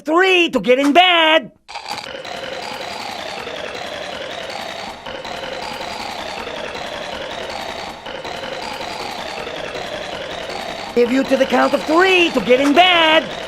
of 3 to get in bed. Give you to the count of 3 to get in bed.